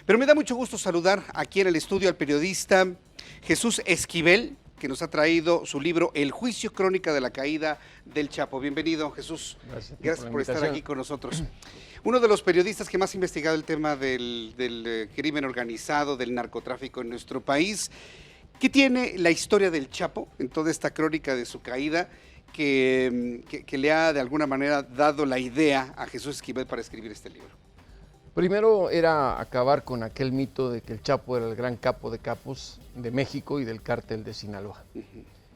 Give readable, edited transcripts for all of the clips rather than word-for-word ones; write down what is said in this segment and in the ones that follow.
Pero me da mucho gusto saludar aquí en el estudio al periodista Jesús Esquivel, que nos ha traído su libro El juicio, crónica de la caída del Chapo. Bienvenido, Jesús. Gracias por estar aquí con nosotros. Uno de los periodistas que más ha investigado el tema del crimen organizado, del narcotráfico en nuestro país. ¿Qué tiene la historia del Chapo en toda esta crónica de su caída que le ha de alguna manera dado la idea a Jesús Esquivel para escribir este libro? Primero era acabar con aquel mito de que el Chapo era el gran capo de capos de México y del cártel de Sinaloa.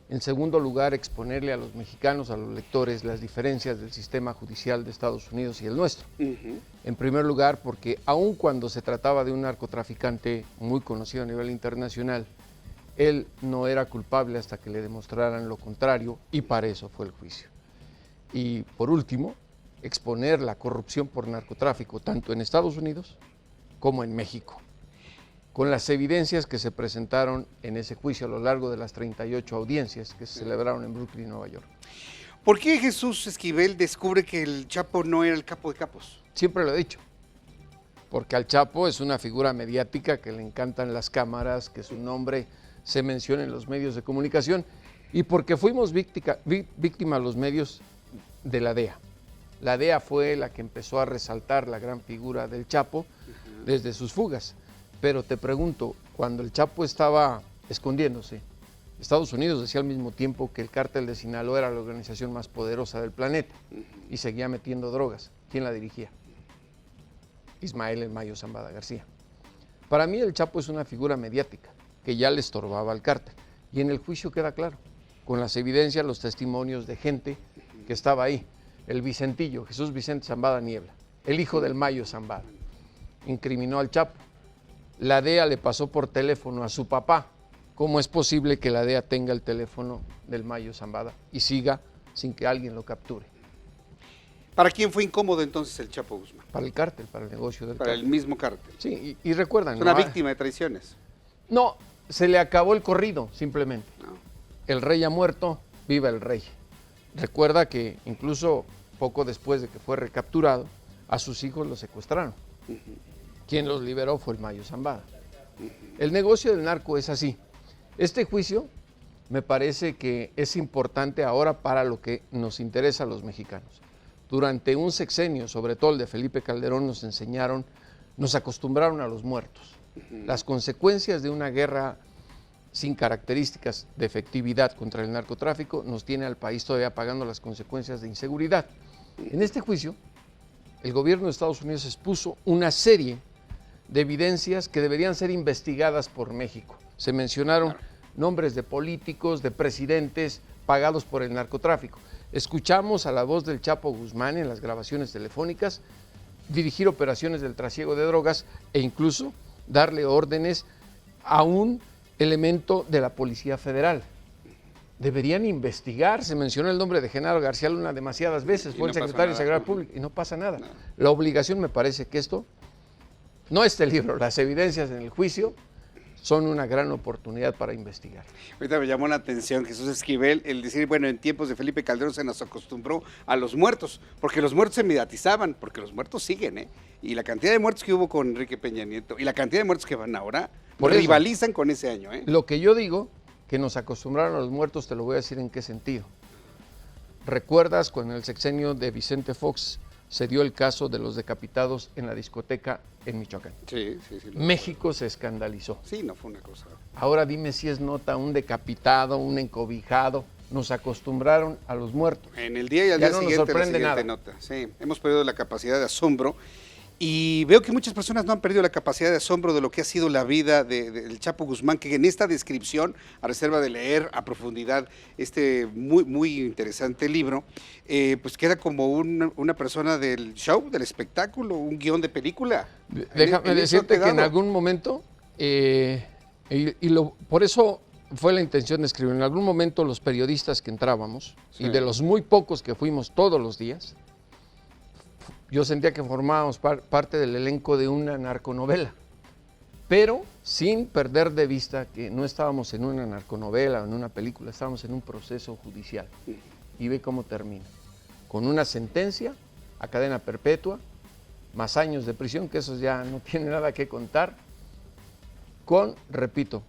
En segundo lugar, exponerle a los mexicanos, a los lectores, las diferencias del sistema judicial de Estados Unidos y el nuestro. En primer lugar, porque aun cuando se trataba de un narcotraficante muy conocido a nivel internacional, él no era culpable hasta que le demostraran lo contrario, y para eso fue el juicio. Y por último, exponer la corrupción por narcotráfico tanto en Estados Unidos como en México, con las evidencias que se presentaron en ese juicio a lo largo de las 38 audiencias que se celebraron en Brooklyn, Nueva York. ¿Por qué Jesús Esquivel descubre que el Chapo no era el capo de capos? Siempre lo he dicho, porque al Chapo es una figura mediática que le encantan las cámaras, que su nombre se menciona en los medios de comunicación, y porque fuimos víctima los medios de la DEA. La DEA fue la que empezó a resaltar la gran figura del Chapo desde sus fugas. Pero te pregunto, cuando el Chapo estaba escondiéndose, Estados Unidos decía al mismo tiempo que el cártel de Sinaloa era la organización más poderosa del planeta y seguía metiendo drogas. ¿Quién la dirigía? Ismael El Mayo Zambada García. Para mí el Chapo es una figura mediática que ya le estorbaba al cártel. Y en el juicio queda claro, con las evidencias, los testimonios de gente que estaba ahí. El Vicentillo, Jesús Vicente Zambada Niebla, el hijo del Mayo Zambada, incriminó al Chapo. La DEA le pasó por teléfono a su papá. ¿Cómo es posible que la DEA tenga el teléfono del Mayo Zambada y siga sin que alguien lo capture? ¿Para quién fue incómodo entonces el Chapo Guzmán? Para el cártel, para el negocio del Para cártel. el mismo cártel. Sí, y recuerdan. Es una víctima de traiciones. No, se le acabó el corrido, simplemente. No. El rey ha muerto, viva el rey. Recuerda que incluso poco después de que fue recapturado, a sus hijos los secuestraron. Quien los liberó fue el Mayo Zambada. El negocio del narco es así. Este juicio me parece que es importante ahora para lo que nos interesa a los mexicanos. Durante un sexenio, sobre todo el de Felipe Calderón, nos acostumbraron a los muertos. Las consecuencias de una guerra sin características de efectividad contra el narcotráfico nos tiene al país todavía pagando las consecuencias de inseguridad. En este juicio, el gobierno de Estados Unidos expuso una serie de evidencias que deberían ser investigadas por México. Se mencionaron nombres de políticos, de presidentes pagados por el narcotráfico. Escuchamos a la voz del Chapo Guzmán en las grabaciones telefónicas dirigir operaciones del trasiego de drogas e incluso darle órdenes a un elemento de la Policía Federal. Deberían investigar, se mencionó el nombre de Genaro García Luna demasiadas veces, fue el secretario de Seguridad Pública y no pasa nada. La obligación me parece que esto, no este libro, las evidencias en el juicio son una gran oportunidad para investigar. Ahorita me llamó la atención Jesús Esquivel el decir, bueno, en tiempos de Felipe Calderón se nos acostumbró a los muertos, porque los muertos se mediatizaban, porque los muertos siguen, ¿eh? Y la cantidad de muertos que hubo con Enrique Peña Nieto y la cantidad de muertos que van ahora rivalizan con ese año, ¿eh? Lo que yo digo, que nos acostumbraron a los muertos, te lo voy a decir en qué sentido. ¿Recuerdas cuando en el sexenio de Vicente Fox se dio el caso de los decapitados en la discoteca en Michoacán? Sí. México se escandalizó. Sí, no fue una cosa. Ahora dime si es nota un decapitado, un encobijado. Nos acostumbraron a los muertos. En el día y al Ya día no nos siguiente, sorprende la siguiente nada. nota. Sí, hemos perdido la capacidad de asombro. Y veo que muchas personas no han perdido la capacidad de asombro de lo que ha sido la vida del Chapo Guzmán, que en esta descripción, a reserva de leer a profundidad este muy interesante libro, pues queda como una persona del show, del espectáculo, un guión de película. Déjame decirte que en algún momento, por eso fue la intención de escribir, en algún momento los periodistas que entrábamos, y de los muy pocos que fuimos todos los días, yo sentía que formábamos parte del elenco de una narconovela, pero sin perder de vista que no estábamos en una narconovela o en una película, estábamos en un proceso judicial. Y ve cómo termina, con una sentencia a cadena perpetua más años de prisión, que esos ya no tiene nada que contar, con, repito,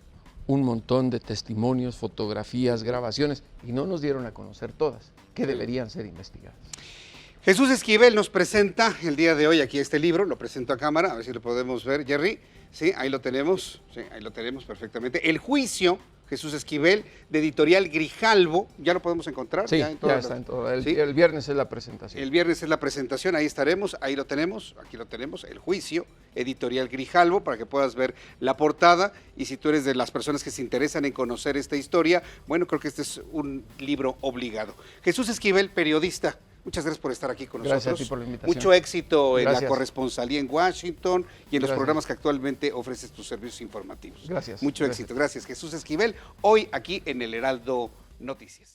un montón de testimonios, fotografías, grabaciones, y no nos dieron a conocer todas, que deberían ser investigadas. Jesús Esquivel nos presenta el día de hoy aquí este libro, lo presento a cámara, a ver si lo podemos ver, Jerry. Sí, ahí lo tenemos perfectamente. El juicio, Jesús Esquivel, de Editorial Grijalvo, ¿ya lo podemos encontrar? Sí, ya está en todo. El viernes es la presentación. El viernes es la presentación, ahí estaremos, ahí lo tenemos, aquí lo tenemos, El juicio, Editorial Grijalvo, para que puedas ver la portada, y si tú eres de las personas que se interesan en conocer esta historia, bueno, creo que este es un libro obligado. Jesús Esquivel, periodista, muchas gracias por estar aquí con nosotros. Gracias a ti por la invitación. Mucho éxito en la corresponsalía en Washington y en los programas que actualmente ofreces tus servicios informativos. Gracias. Mucho éxito. Gracias, Jesús Esquivel, hoy aquí en el Heraldo Noticias.